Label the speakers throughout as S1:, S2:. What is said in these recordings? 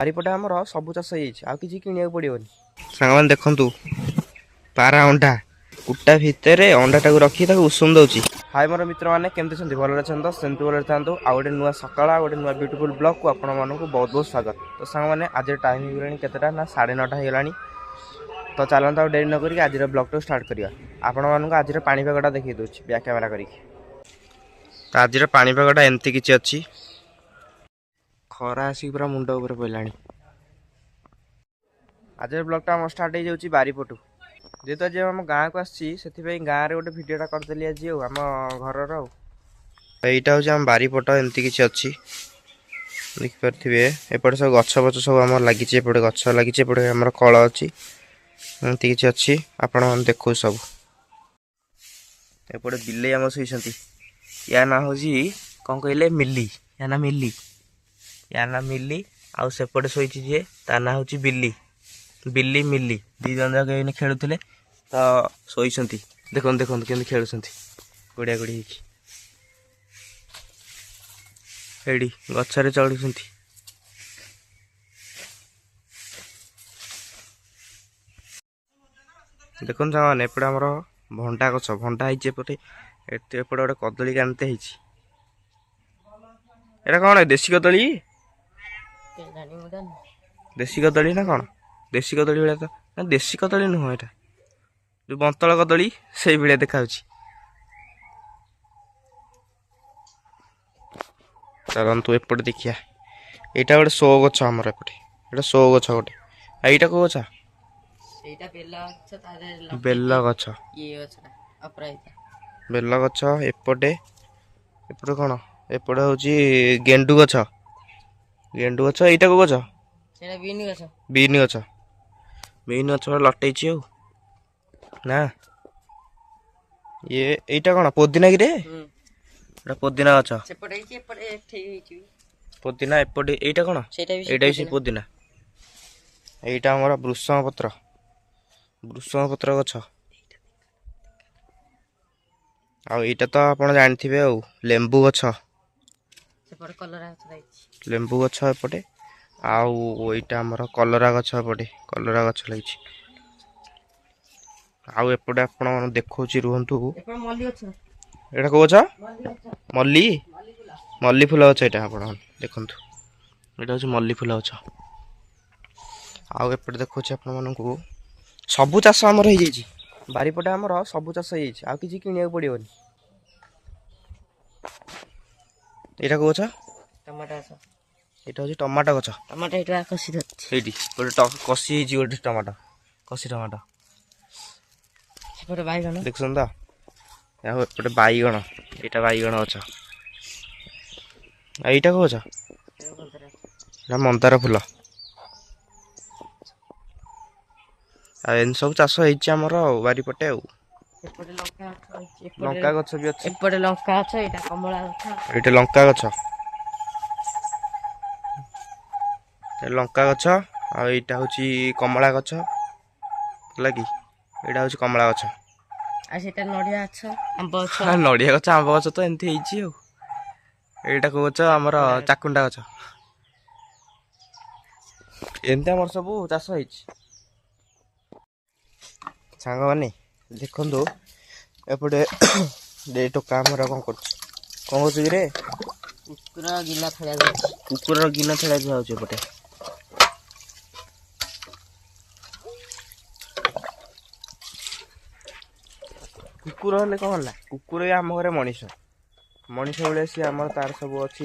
S1: ବାରିପଟେ ଆମର ସବୁ ଚାଷ ହେଇଯାଇଛି, ଆଉ କିଛି କିଣିବାକୁ ପଡ଼ିବନି। ସାଙ୍ଗମାନେ ଦେଖନ୍ତୁ ପାରା ଅଣ୍ଡା କୁଟା ଭିତରେ ଅଣ୍ଡାଟାକୁ ରଖି ତାକୁ ଉଷୁମ ଦେଉଛି। ହାଏ ମୋର ମିତ୍ରମାନେ, କେମିତି ଅଛନ୍ତି? ଭଲରେ ଅଛନ୍ତି ତ? ସେମିତି ଭଲରେ ଥାନ୍ତୁ। ଆଉ ଗୋଟେ ନୂଆ ସକାଳ, ଆଉ ଗୋଟେ ନୂଆ ବ୍ୟୁଟିଫୁଲ୍ ବ୍ଲଗ୍କୁ ଆପଣମାନଙ୍କୁ ବହୁତ ବହୁତ ସ୍ୱାଗତ। ତ ସାଙ୍ଗମାନେ ଆଜିର ଟାଇମ୍ ହେଇଗଲାଣି କେତେଟା ନା 9:30 ହେଇଗଲାଣି। ତ ଚାଲନ୍ତୁ ଆଉ ଡେରି ନ କରିକି ଆଜିର ବ୍ଲଗ୍ଟାକୁ ଷ୍ଟାର୍ଟ କରିବା। ଆପଣମାନଙ୍କୁ ଆଜିର ପାଣିପାଗଟା ଦେଖାଇ ଦେଉଛି ବ୍ୟାକ୍ କ୍ୟାମେରା କରିକି। ତ ଆଜିର ପାଣିପାଗଟା ଏମିତି କିଛି ଅଛି। ଖରା ଆସିକି ପୁରା ମୁଣ୍ଡ ଉପରେ ପଡ଼ିଲାଣି। ଆଜିର ବ୍ଲଗ୍ଟା ଆମର ଷ୍ଟାର୍ଟ ହେଇଯାଉଛି ବାରିପଟୁ। ଯେହେତୁ ଆଜି ଆମ ଗାଁକୁ ଆସିଛି, ସେଥିପାଇଁ ଗାଁରେ ଗୋଟେ ଭିଡ଼ିଓଟା କରିଦେଲି ଆଜି ଆଉ ଆମ ଘରର। ଆଉ ଏଇଟା ହେଉଛି ଆମ ବାରିପଟ, ଏମିତି କିଛି ଅଛି ଦେଖିପାରୁଥିବେ। ଏପଟେ ସବୁ ଗଛ ଫଛ ସବୁ ଆମର ଲାଗିଛି, ଏପଟେ ଗଛ ଲାଗିଛି, ଏପଟେ ଆମର କଳ ଅଛି, ଏମିତି କିଛି ଅଛି ଆପଣମାନେ ଦେଖୁ ସବୁ। ଏପଟେ ବିଲେଇ ଆମର ଶୋଇଛନ୍ତି। ୟା ନାଁ ହେଉଛି କ'ଣ କହିଲେ? ମିଲି। ୟା ନାଁ ମିଲି, ୟା ନାଁ ମିଲି। ଆଉ ସେପଟେ ଶୋଇଛି ଯିଏ, ତା ନାଁ ହେଉଛି ବିଲି। ବିଲି ମିଲି ଦୁଇ ଜଣ ଯାକ ଏଇନେ ଖେଳୁଥିଲେ ତ ଶୋଇଛନ୍ତି। ଦେଖନ୍ତୁ ଦେଖନ୍ତୁ କେମିତି ଖେଳୁଛନ୍ତି ଗୋଡ଼ିଆ ଗୋଡ଼ି ହେଇକି। ଏଇଠି ଗଛରେ ଚଢ଼ୁଛନ୍ତି। ଦେଖନ୍ତୁ ସାଙ୍ଗମାନେ, ଏପଟେ ଆମର ଭଣ୍ଡା ଗଛ, ଭଣ୍ଡା ହେଇଛି ଏପଟେ। ଏପଟେ ଗୋଟେ କଦଳୀ କାନ୍ଦିଟେ ହେଇଛି। ଏଇଟା କ'ଣ ଦେଶୀ କଦଳୀ? ଦେଶୀ କଦଳୀ ନା କ'ଣ? ଦେଶୀ କଦଳୀ ଭଳିଆ ତ, ନା ଦେଶୀ କଦଳୀ ନୁହଁ, ଏଇଟା ଯେଉଁ ବନ୍ତଳ କଦଳୀ ସେଇ ଭଳିଆ ଦେଖାଯାଉଛି। ଚାଲନ୍ତୁ ଏପଟେ ଦେଖିବା। ଏଇଟା ଗୋଟେ ଶୋ ଗଛ ଆମର ଏପଟେ, ଏଇଟା ଶୋ ଗଛ ଗୋଟେ। ଆଉ ଏଇଟା କେଉଁ ଗଛ? ବେଲ ଗଛ। ବେଲ ଗଛ। ଏପଟେ ଏପଟେ କ'ଣ? ଏପଟେ ହେଉଛି ଗେଣ୍ଡୁ ଗଛ। ଗେଣ୍ଡୁ ଗଛ। ଏଇଟା କେଉଁ ଗଛ? ବିନ୍ ଗଛ। ବିନ୍ ଗଛ ଲଟେଇଛି ଆଉ ନା। ଏଇଟା କ'ଣ ପୋଦିନା କିରେ? ଏଇଟା ପୋଦିନା ଗଛ। ପୋଦିନା ଏପଟେ। ଏଇଟା କ'ଣ? ଏଇଟା ବି ସେ ପୋଦିନା। ଏଇଟା ଆମର ଭୃଷଙ୍ଗ ପତ୍ର, ଭୃଷଙ୍ଗ ପତ୍ର ଗଛ। ଆଉ ଏଇଟା ତ ଆପଣ ଜାଣିଥିବେ ଆଉ, ଲେମ୍ବୁ ଗଛ। ଲେମ୍ବୁ ଗଛ ଏପଟେ। ଆଉ ଏଇଟା ଆମର କଲରା ଗଛ, ଏପଟେ କଲରା ଗଛ ଲାଗିଛି। ଆଉ ଏପଟେ ଆପଣ ଦେଖଉଛି, ରୁହନ୍ତୁ। ଏଇଟା କେଉଁ ଗଛ? ମଲ୍ଲି। ମଲ୍ଲି ଫୁଲ ଗଛ ଏଇଟା ଆପଣ ଦେଖନ୍ତୁ। ଏଇଟା ହେଉଛି ମଲ୍ଲି ଫୁଲ ଗଛ। ଆଉ ଏପଟେ ଦେଖଉଛି ଆପଣମାନଙ୍କୁ ସବୁ ଚାଷ ଆମର ହେଇଯାଇଛି। ବାରିପଟେ ଆମର ସବୁ ଚାଷ ହେଇଯାଇଛି, ଆଉ କିଛି କିଣିବାକୁ ପଡ଼ିବନି। ଏଇଟା କେଉଁ ଗଛ? ଏଇଟା ହେଉଛି ଟମାଟୋ ଗଛ। ଏଇଠି ଗୋଟେ କଷି ହେଇଛି, ଗୋଟେ ଟମାଟୋ, କଷି ଟମାଟୋ ଦେଖୁଛନ୍ତି ତ। ଆଉ ଏପଟେ ବାଇଗଣ, ଏଇଟା ବାଇଗଣ ଗଛ। ଆଉ ଏଇଟା କେଉଁ ଗଛ? ଏଇଟା ମନ୍ଦାର ଫୁଲ। ଆଉ ଏମିତି ସବୁ ଚାଷ ହେଇଛି ଆମର ଆଉ ବାରିପଟେ ଆଉ। ଲଙ୍କା ଗଛ ବି ଅଛି। ଏପଟେ ଲଙ୍କା ଗଛ, ଏଇଟା କମଳା ଗଛ। ଏଇଟା ଲଙ୍କା ଗଛ, ଲଙ୍କା ଗଛ। ଆଉ ଏଇଟା ହେଉଛି କମଳା ଗଛ, ହେଲା କି? ଏଇଟା ହେଉଛି କମଳା ଗଛ। ଆଉ ସେଟା ନଡ଼ିଆ ଗଛ, ଆମ୍ବ ଗଛ। ନଡ଼ିଆ ଗଛ, ଆମ୍ବ ଗଛ ତ ଏମିତି ହେଇଛି ଆଉ। ଏଇଟା କେଉଁ ଗଛ? ଆମର ଚାକୁଣ୍ଡା ଗଛ। ଏମିତି ଆମର ସବୁ ଚାଷ ହେଇଛି। ସାଙ୍ଗମାନେ ଦେଖନ୍ତୁ, ଏପଟେ ଟୋକା ଆମର କ'ଣ କରୁଛି? କ'ଣ କରୁଛି କିରେ? କୁକୁରର ଗିନା ଥଳିଆ ଦିଆଯାଉଛି ଏପଟେ। କୁକୁର ହେଲେ କ'ଣ ହେଲା? କୁକୁର ଆମ ଘରେ ମଣିଷ ଭଳିଆ ସିଏ ଆମର। ତାର ସବୁ ଅଛି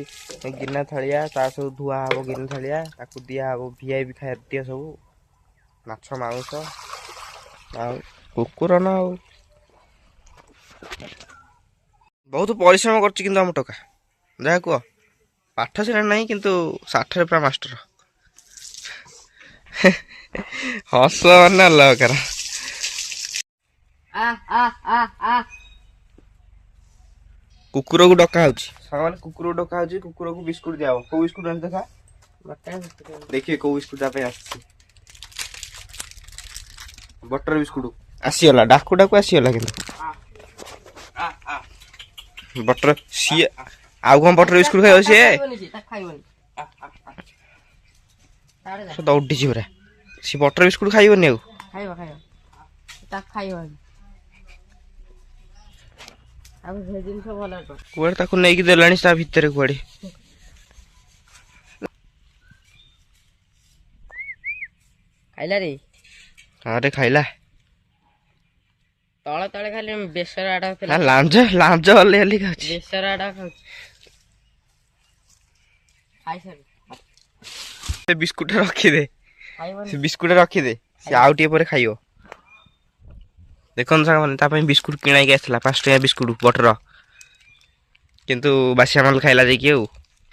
S1: ଗିନା ଥାଳିଆ, ତାର ସବୁ ଧୁଆ ହବ ଗିନା ଥାଳିଆ, ତାକୁ ଦିଆହବ VIP ଖାଦ୍ୟ ସବୁ, ମାଛ ମାଉଁସ। ଆଉ କୁକୁର ନା ଆଉ। ବହୁତ ପରିଶ୍ରମ କରୁଛି କିନ୍ତୁ ଆମ ଟୋକା, ଯାହା କୁହ। ପାଠ ସିନା ନାହିଁ, କିନ୍ତୁ ଷାଠରେ ପୁରା ମାଷ୍ଟର। ହସ ମାନେ ଅଲଗା ପ୍ରକାର। କୁକୁରକୁ ଡକା ହଉଛି ସାଙ୍ଗମାନେ, କୁକୁରକୁ ଡକା ହଉଛି। କୁକୁରକୁ ବିସ୍କୁଟ ଦିଆହବ। କୋଉ ବିସ୍କୁଟ ଆଣି ଦେଖା, ଦେଖିବେ କୋଉ ବିସ୍କୁଟ ତା ପାଇଁ ଆସିଛି। ବଟର ବିସ୍କୁଟ ଆସିଗଲା, ଡାକୁ ଡାକୁ ଆସିଗଲା। କିନ୍ତୁ ବଟର, ସିଏ ଆଉ କ'ଣ ବଟର ବିସ୍କୁଟ ଖାଇବ ସିଏ? ସେ ଦୌଡ଼ିଛି ପୁରା। ସେ ବଟର ବିସ୍କୁଟ ଖାଇବନି ଆଉ?
S2: ଖାଇବ ଖାଇବନି ଆଉ ସେ ଜିନିଷ ଭଲ
S1: କୁଆଡେ ତାକୁ ନେଇକି ଦେଲାଣି ତା ଭିତରେ କୁଆଡେ।
S2: ଖାଇଲା ରେ?
S1: ଆରେ ଖାଇଲା।
S2: ତଳେ ତଳେ ଖାଲି ବେସର ଆଡା ଥିଲା।
S1: ଲାଞ୍ଜ ହଲି ହଲି ଖାଉଛି।
S2: ବେସର ଆଡା ଖାଉଛି। ଖାଇସାରି
S1: ସେ ବିସ୍କୁଟ ରଖିଦେ।
S2: ଖାଇବନି?
S1: ସେ ବିସ୍କୁଟ ରଖିଦେ, ସେ ଆଉ ଟିକେ ପରେ ଖାଇବ। ଦେଖନ୍ତୁ ସାଙ୍ଗମାନେ, ତା ପାଇଁ ବିସ୍କୁଟ କିଣାଇକି ଆସିଥିଲା 5 ଟଙ୍କିଆ ବିସ୍କୁଟ ବଟର। କିନ୍ତୁ ବାସିଆ ମାଲ ଖାଇଲା ଯାଇକି ଆଉ।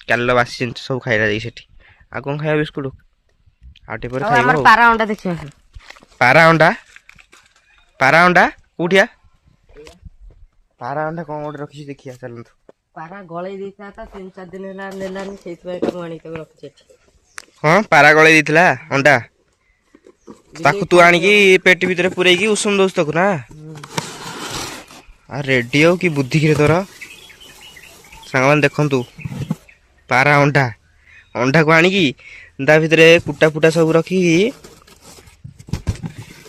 S1: କାଲିର ବାସି ଜିନିଷ ସବୁ ଖାଇଲା ଯାଇକି ସେଠି। ଆଉ କଣ ଖାଇବା ବିସ୍କୁଟ? ଆଉ ଟିକେ ପରେ ଖାଇବ ଆଉ।
S2: ପାରା ଅଣ୍ଡା ଦେଖିବା।
S1: ପାରା ଅଣ୍ଡା କୋଉଠିଆ? ପାରା ଅଣ୍ଡା କଣ ଗୋଟେ ରଖିଛି ଦେଖିବା ଚାଲନ୍ତୁ।
S2: ପାରା ଗଳେଇ ଦେଇଥିଲା ତା 3-4 ଦିନ ହେଲା ନେଲାନି, ସେଇଥିପାଇଁ ତାକୁ ଆଣିକି ରଖିଛି ଏଠି।
S1: ହଁ ପାରା ଗଳେଇ ଦେଇଥିଲା ଅଣ୍ଡା। ତାକୁ ତୁ ଆଣିକି ପେଟି ଭିତରେ ପୁରେଇକି ଉଷୁମ ଦଉଛୁ ତାକୁ ନା? ଆଉ ରେଡି ଆଉ କି ବୁଦ୍ଧି କିରେ ତୋର। ସାଙ୍ଗମାନେ ଦେଖନ୍ତୁ, ପାରା ଅଣ୍ଡାକୁ ଆଣିକି ତା ଭିତରେ କୁଟା ଫୁଟା ସବୁ ରଖିକି,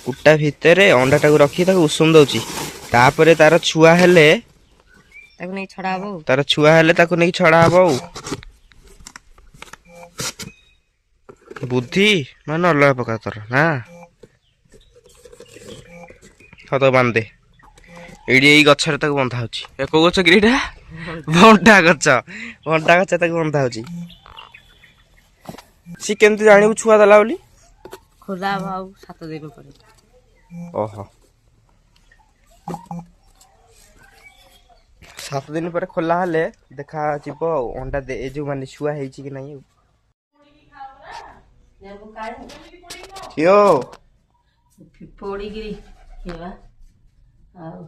S1: କୁଟା ଭିତରେ ଅଣ୍ଡାଟାକୁ ରଖି ତାକୁ ଉଷୁମ ଦଉଛି। ତାପରେ ତାର ଛୁଆ ହେଲେ
S2: ତାକୁ ନେଇ ଛଡା ହବ।
S1: ତାକୁ ନେଇକି ଛଡା ହବ ଆଉ। ବୁଦ୍ଧି ମାନେ ଅଲଗା ପ୍ରକାର ତୋର ନା। ତ ବାନ୍ଧେ ଏଇଠି, ଏଇ ଗଛରେ ତାକୁ ବନ୍ଧା ହଉଛି। କୋଉ ଗଛ କି ଏଇଟା? ଭଣ୍ଡା ଗଛ ତାକୁ ବନ୍ଧା ହଉଛି। ସିଏ କେମିତି ଜାଣିବୁ ଛୁଆ ଦେଲା ବୋଲି?
S2: ଖୋଲା ହବ ଆଉ 7 ଦିନ ପରେ।
S1: ଓହୋ, 7 ଦିନ ପରେ ଖୋଲା ହେଲେ ଦେଖାଯିବ ଆଉ ଅଣ୍ଡା ଏ ଯୋଉ ମାନେ ଛୁଆ ହେଇଛି କି ନାଇଁ ଆଉ।
S2: ପୋଡିକିରି ଆଉ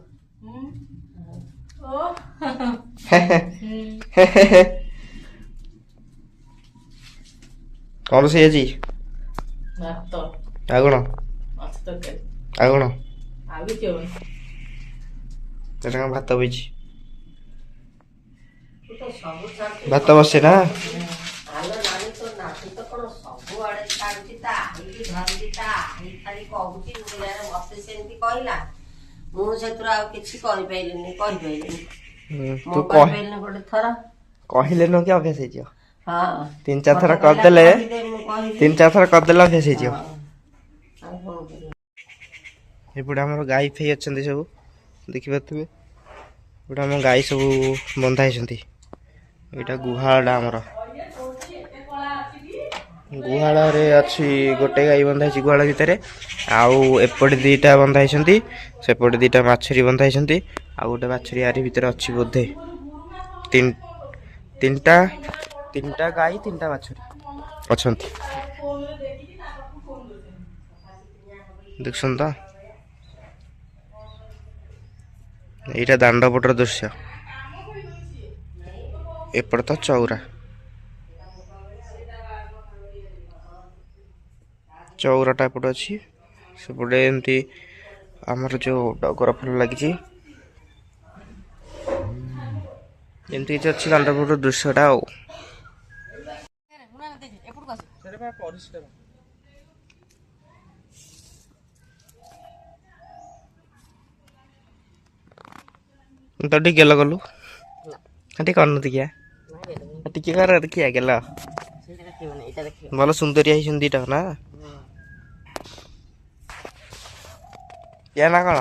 S1: କଣ ରୋଷେଇ ଆଜି?
S2: ଭାତ
S1: ଆଉ କଣ?
S2: ମାଛ ତରକାରୀ।
S1: ଆଉ କଣ?
S2: ଆଉ କିଛି ହବନି।
S1: ଏଟା କଣ ଭାତ ବଇଛି? ଭାତ ବସେ ନା?
S2: ମୁଁ ସେଥିରୁ ଆଉ କିଛି କହିପାରିଲିନି।
S1: ତୁ
S2: ଗୋଟେ ଥର
S1: କହିଲେନୁ କି ଅଭ୍ୟାସ ହେଇଯିବ।
S2: ହଁ
S1: 3-4 ଥର କରିଦେଲେ 3-4 ଥର କରିଦେଲେ ଅଭ୍ୟାସ ହେଇଯିବ। ଏପଟେ ଆମର ଗାଈ ଫାଇ ଅଛନ୍ତି ସବୁ, ଦେଖିପାରୁଥିବେ। ଏପଟେ ଆମ ଗାଈ ସବୁ ବନ୍ଧା ହେଇଛନ୍ତି। ଏଇଟା ଗୁହାଳଟା ଆମର। ଗୁହାଳରେ ଅଛି ଗୋଟେ ଗାଈ ବନ୍ଧା ହେଇଛି ଗୁହାଳ ଭିତରେ। ଆଉ ଏପଟେ 2ଟା ବନ୍ଧା ହେଇଛନ୍ତି, ସେପଟେ 2ଟା ବାଛୁରୀ ବନ୍ଧା ହେଇଛନ୍ତି। ଆଉ ଗୋଟେ ବାଛୁରୀ ଆରି ଭିତରେ ଅଛି ବୋଧେ। 3ଟା ଗାଈ 3ଟା ବାଛୁରୀ ଅଛନ୍ତି। ଦେଖୁଛନ୍ତି ତ? ଏଇଟା ଦାଣ୍ଡ ପଟର ଦୃଶ୍ୟ। ଏପଟେ ତ ଚଉରା ଏପଟେ ଅଛି। ସେପଟେ ଏମିତି ଆମର ଯୋଉ ଟଗର ଫୁଲ ଲାଗିଛି, ଏମିତି କିଛି ଅଛି ଦାଣ୍ଡ ପଟର ଦୃଶ୍ୟଟା ଆଉ। ତ ଟିକେ ଗେଲ କଲୁ, ଟିକେ କରନୁ ଟିକେ କର ଦେଖିଆ ଗେଲ। ଭଲ ସୁନ୍ଦରିଆ ହେଇଛନ୍ତି 2ଟା ନା? ୟା ନା କଣ?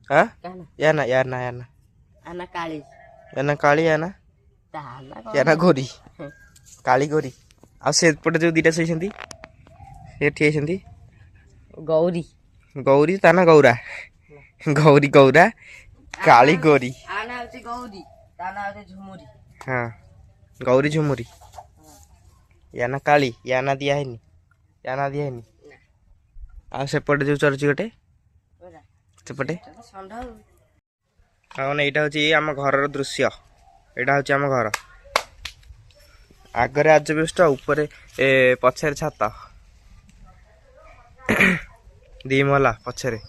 S1: ଆଁ ୟା ନା
S2: କାଳି।
S1: କାଳି ୟା ନା ଗୋରି। କାଳି ଗୋରି। ଆଉ ସେପଟେ ଯୋଉ 2ଟା ଶୋଇଛନ୍ତି, ସେ ଠିଆ ହେଇଛନ୍ତି,
S2: ଗୌରୀ
S1: ତା ନା ଗୌରା। ଗୌରା କାଳି ଗୋରି।
S2: ଗୌରୀ ତା ନାଁ ହଉଛି ଝୁମୁରି।
S1: ହଁ, ଗୌରୀ ଝୁମୁରି। ୟା ନା କାଳି। ୟା ନା ଦିଆ ହେଇନି। ଆଉ ସେପଟେ ଯୋଉ ଚରୁଛି ଗୋଟେ, ସେପଟେ ହଁ, ଏଇଟା ହଉଛି ଆମ ଘରର ଦୃଶ୍ୟ। ଏଇଟା ହଉଛି ଆମ ଘର। ଆଗରେ ଆଜବେଷ୍ଟ, ଉପରେ ପଛରେ ଛାତ। 2 ମହଲା ପଛରେ।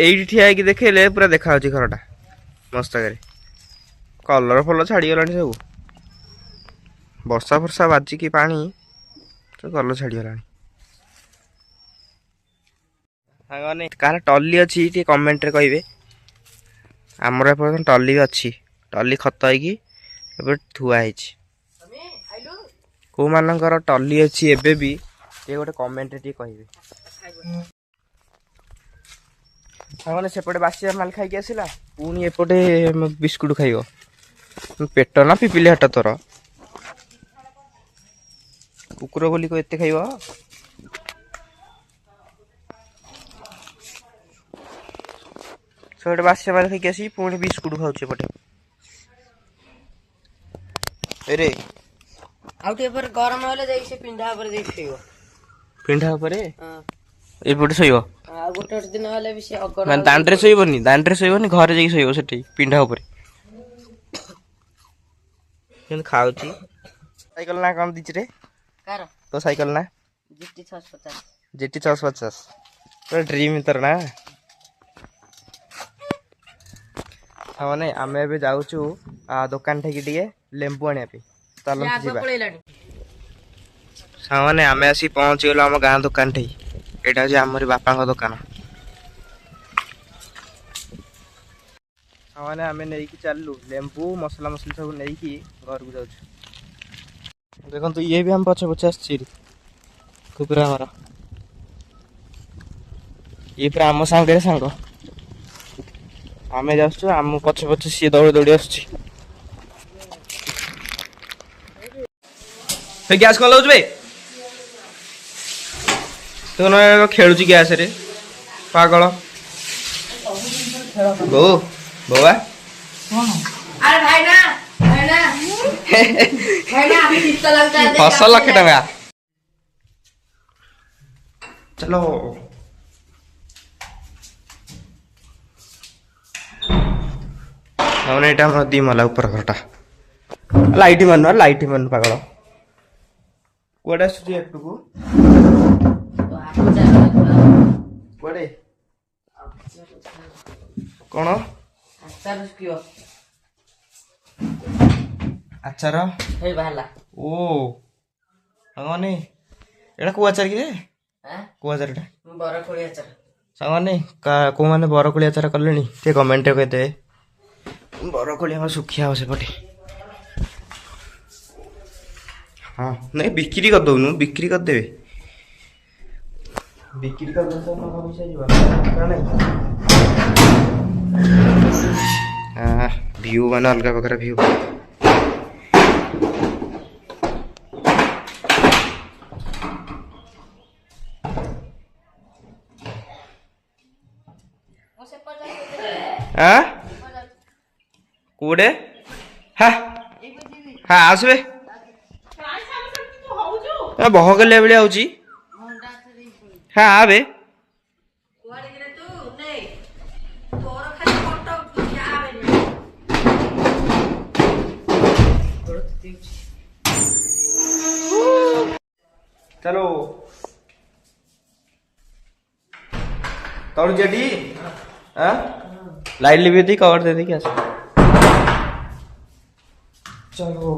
S1: ଏଇଠି ଠିଆ ହେଇକି ଦେଖେଇଲେ ପୁରା ଦେଖା ହଉଛି ଘରଟା ମସ୍ତ କରି। କଲର ଫଲ ଛାଡ଼ିଗଲାଣି ସବୁ ବର୍ଷା ଫର୍ଷା ବାଜିକି ପାଣି କଲର ଛାଡ଼ିଗଲାଣି। ସାଙ୍ଗମାନେ କାହାର ଟଲି ଅଛି ଟିକେ କମେଣ୍ଟରେ କହିବେ। ଆମର ଏପର୍ଯ୍ୟନ୍ତ ଟଲି ବି ଅଛି, ଟଲି ଖତ ହେଇକି ଏବେ ଥୁଆ ହେଇଛି। କେଉଁମାନଙ୍କର ଟଲି ଅଛି ଏବେ ବି ଟିକେ ଗୋଟେ କମେଣ୍ଟରେ ଟିକେ କହିବେ। ସାଙ୍ଗମାନେ ସେପଟେ ବାସିଆ ମାଲ ଖାଇକି ଆସିଲା, ପୁଣି ଏପଟେ ବିସ୍କୁଟ ଖାଇବ। ପେଟ ନା ପିପିଲି ହାଟ ତୋର, କୁକୁର ବୋଲି ଏତେ ଖାଇବ। ସେପଟେ ବାସିଆ ମାଲ ଖାଇକି ଆସିକି ପୁଣି ବିସ୍କୁଟ ଖାଉଛି ଏପଟେ। ଏରେ
S2: ଆଉ ଟିକେ ପରେ ଗରମ ହେଲେ ଯାଇକି ସେ ପିଣ୍ଡା ଉପରେ ଯାଇକି ଶୋଇବ।
S1: ପିଣ୍ଡା ଉପରେ ଏପଟେ ଶୋଇବ।
S2: ଆଉ ଗୋଟେ ଦିନ ହେଲେ ବି ସେ ଅଗଣା
S1: ମାନେ ଦାଣ୍ଡରେ ଶୋଇବନି, ଘରେ ଯାଇକି ଶୋଇବ ସେଠି ପିଣ୍ଡା ଉପରେ। କିନ୍ତୁ ଖାଉଛି। ସାଇକେଲ ନା କଣ ଦେଇଛି ରେ?
S2: କାର?
S1: ତୋ ସାଇକେଲ ନା?
S2: GT 650।
S1: GT 650 ପୁରା ଡ୍ରିମ୍ ତୋର ନା। ମାନେ ଆମେ ଏବେ ଯାଉଛୁ ଦୋକାନ ଠେକି ଟିକେ ଲେମ୍ବୁ ଆଣିବା ପାଇଁ। ଚାଲନ୍ତୁ ଯିବା। ସାଙ୍ଗମାନେ ଆମେ ଆସି ପହଞ୍ଚିଗଲୁ ଆମ ଗାଁ ଦୋକାନ ଠେଇ। ଏଇଟା ହେଉଛି ଆମରି ବାପାଙ୍କ ଦୋକାନ। ସାଙ୍ଗମାନେ ଆମେ ନେଇକି ଚାଲିଲୁ ଲେମ୍ବୁ ମସଲା ମସଲି ସବୁ ନେଇକି ଘରକୁ ଯାଉଛୁ। ଦେଖନ୍ତୁ ଇଏ ବି ଆମ ପଛେ ପଛେ ଆସିଛି କୁକୁର ଆମର। ଇଏ ପୁରା ଆମ ସାଙ୍ଗରେ ସାଙ୍ଗ। ଆମେ ଯାଉଛୁ ଆମ ପଛେ ପଛେ ସିଏ ଦୌଡ଼ି ଦୌଡ଼ି ଆସୁଛି। ଗ୍ୟାସ୍ କଣ ଲାଗୁଛୁ ବେ? ତୁ ଖେଳୁଛି ଗ୍ୟାସରେ ପାଗଳ। ବୋଉ ବୋଉ ହସ 1,00,000 ଟଙ୍କା। ଚାଲ ଏଇଟା ଆମର 2 ମହଲା ଉପର ଘରଟା। ଲାଇଟ୍ ମାନୁ ପାଗଳ। କୁଆଡେ ଆସୁଛି ଏଠୁକୁ? କୁଆଡେ କଣ ଆଚାର
S2: ହେଇ ବାହାରିଲା।
S1: ଓ ସାଙ୍ଗମାନେ ଏଇଟା କୋଉ ଆଚାର କି ରେ? କୋଉ ଆଚାର ଏଟା?
S2: ବରକୋଳି ଆଚାର।
S1: ସାଙ୍ଗମାନେ କୋଉମାନେ ବରକୋଳି ଆଚାର କଲେଣି ଟିକେ କମେଣ୍ଟରେ କହିଦେବେ। ବରକୋଳି ଆମର ଶୁଖିଆ ହବ ସେପଟେ। ହଁ ନାଇଁ ବିକ୍ରି କରିଦଉନୁ, ବିକ୍ରି କରିଦେବେ। ବିକ୍ରି କରିଦେଲେ ତ ଟଙ୍କା ପଇସା ଯିବ ଭିଉ ମାନେ ଅଲଗା ପ୍ରକାର ଭିଉ। କୋଉଟେ ଆସିବେ ବହକଲିଆ ଭଳିଆ ହଉଛି। ଆବେ चलो तौड़ जेडी लाइट लिपी थी कवर दे दी क्या चलो।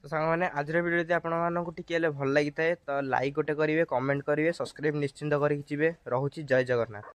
S1: तो सांग मैंने आज वीडियो यदि आपको टिके भल लगी था तो लाइक गोटे करेंगे, कमेंट करेंगे, सब्सक्राइब निश्चिंत करके रहुची। जय जगन्नाथ।